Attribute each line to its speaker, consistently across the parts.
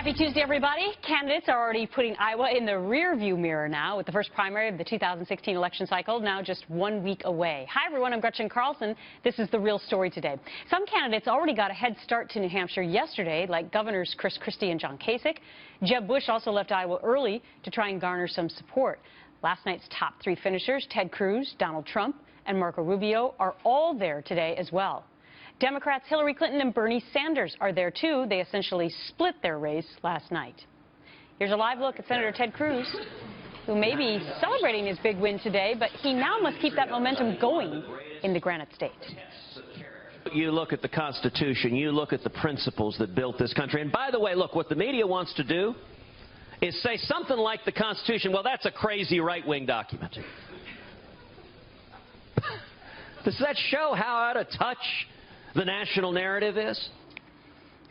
Speaker 1: Happy Tuesday, everybody. Candidates are already putting Iowa in the rearview mirror now, with the first primary of the 2016 election cycle now just 1 week away. Hi, everyone. I'm Gretchen Carlson. This is The Real Story today. Some candidates already got a head start to New Hampshire yesterday, like Governors Chris Christie and John Kasich. Jeb Bush also left Iowa early to try and garner some support. Last night's top three finishers, Ted Cruz, Donald Trump, and Marco Rubio, are all there today as well. Democrats Hillary Clinton and Bernie Sanders are there, too. They essentially split their race last night. Here's a live look at Senator Ted Cruz, who may be celebrating his big win today, but he now must keep that momentum going in the Granite State.
Speaker 2: You look at the Constitution, you look at the principles that built this country. And by the way, look, what the media wants to do is say something like the Constitution, well, that's a crazy right-wing document. Does that show how out of touch the national narrative is?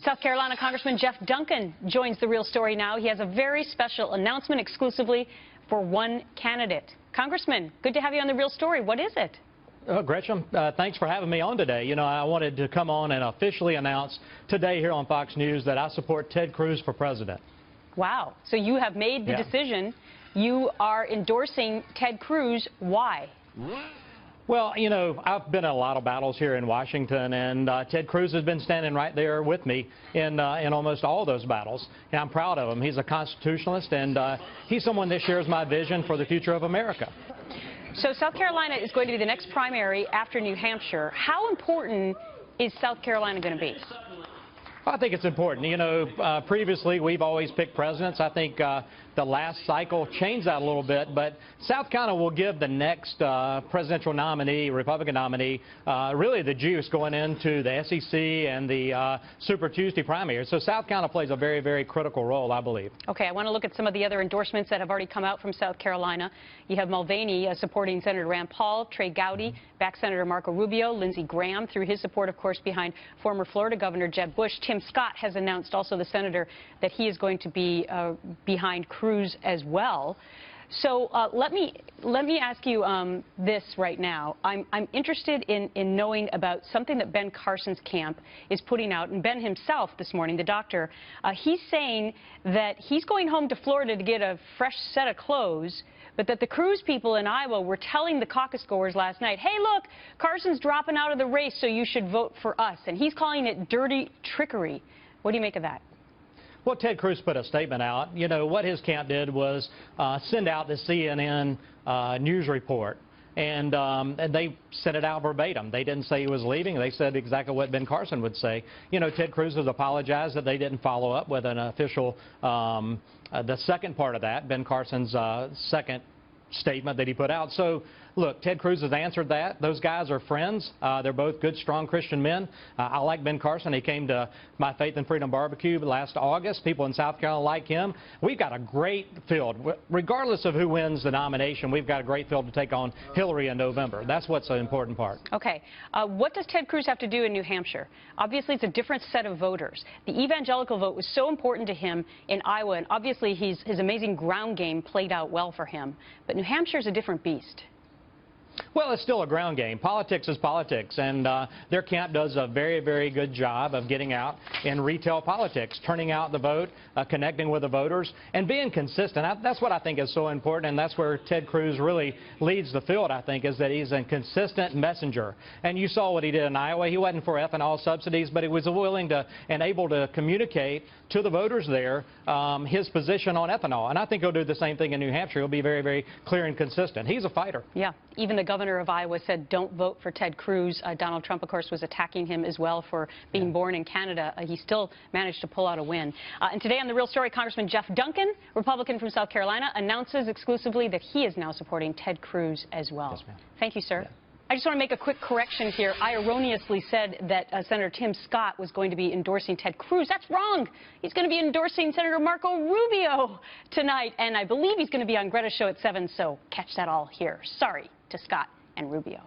Speaker 1: South Carolina Congressman Jeff Duncan joins The Real Story now. He has a very special announcement exclusively for one candidate. Congressman, good to have you on The Real Story. What is it?
Speaker 3: Gretchen, thanks for having me on today. You know, I wanted to come on and officially announce today here on Fox News that I support Ted Cruz for president.
Speaker 1: Wow. So you have made the decision. You are endorsing Ted Cruz. Why?
Speaker 3: Well, you know, I've been in a lot of battles here in Washington, and Ted Cruz has been standing right there with me in almost all those battles. And I'm proud of him. He's a constitutionalist, and he's someone that shares my vision for the future of America.
Speaker 1: So South Carolina is going to be the next primary after New Hampshire. How important is South Carolina going to be?
Speaker 3: I think it's important. You know, previously we've always picked presidents. I think the last cycle changed that a little bit, but South Carolina will give the next presidential nominee, Republican nominee, really the juice going into the SEC and the Super Tuesday primary. So South Carolina plays a very, very critical role, I believe.
Speaker 1: Okay, I want to look at some of the other endorsements that have already come out from South Carolina. You have Mulvaney supporting Senator Rand Paul, Trey Gowdy, back Senator Marco Rubio, Lindsey Graham through his support, of course, behind former Florida Governor Jeb Bush. Tim Scott has announced, also the senator, that he is going to be behind Cruz as well. So let me ask you this right now. I'm interested in knowing about something that Ben Carson's camp is putting out, and Ben himself this morning, the doctor, he's saying that he's going home to Florida to get a fresh set of clothes, but that the Cruz people in Iowa were telling the caucus goers last night, hey, look, Carson's dropping out of the race, so you should vote for us. And he's calling it dirty trickery. What do you make of that?
Speaker 3: Well, Ted Cruz put a statement out. You know, what his camp did was send out the CNN news report, and they sent it out verbatim. They didn't say he was leaving. They said exactly what Ben Carson would say. You know, Ted Cruz has apologized that they didn't follow up with an official, the second part of that, Ben Carson's second statement that he put out. So, look, Ted Cruz has answered that. Those guys are friends. They're both good, strong Christian men. I like Ben Carson. He came to my Faith and Freedom barbecue last August. People in South Carolina like him. We've got a great field. Regardless of who wins the nomination, we've got a great field to take on Hillary in November. That's what's the important part. Okay.
Speaker 1: What does Ted Cruz have to do in New Hampshire? Obviously, it's a different set of voters. The evangelical vote was so important to him in Iowa, and obviously his amazing ground game played out well for him. But New Hampshire is a different beast.
Speaker 3: Well, it's still a ground game. Politics is politics, and their camp does a very, very good job of getting out in retail politics, turning out the vote, connecting with the voters, and being consistent. That's what I think is so important, and that's where Ted Cruz really leads the field, I think, is that he's a consistent messenger. And you saw what he did in Iowa. He wasn't for ethanol subsidies, but he was willing to and able to communicate to the voters there his position on ethanol. And I think he'll do the same thing in New Hampshire. He'll be very, very clear and consistent. He's a fighter.
Speaker 1: Yeah. Even the governor of Iowa said don't vote for Ted Cruz. Donald Trump, of course, was attacking him as well for being born in Canada. He still managed to pull out a win. And today on The Real Story, Congressman Jeff Duncan, Republican from South Carolina, announces exclusively that he is now supporting Ted Cruz as well.
Speaker 3: Yes, ma'am.
Speaker 1: Thank you, sir.
Speaker 3: Yeah.
Speaker 1: I just want to make a quick correction here. I erroneously said that Senator Tim Scott was going to be endorsing Ted Cruz. That's wrong. He's going to be endorsing Senator Marco Rubio tonight, and I believe he's going to be on Greta's show at 7, so catch that all here. Sorry to Scott and Rubio.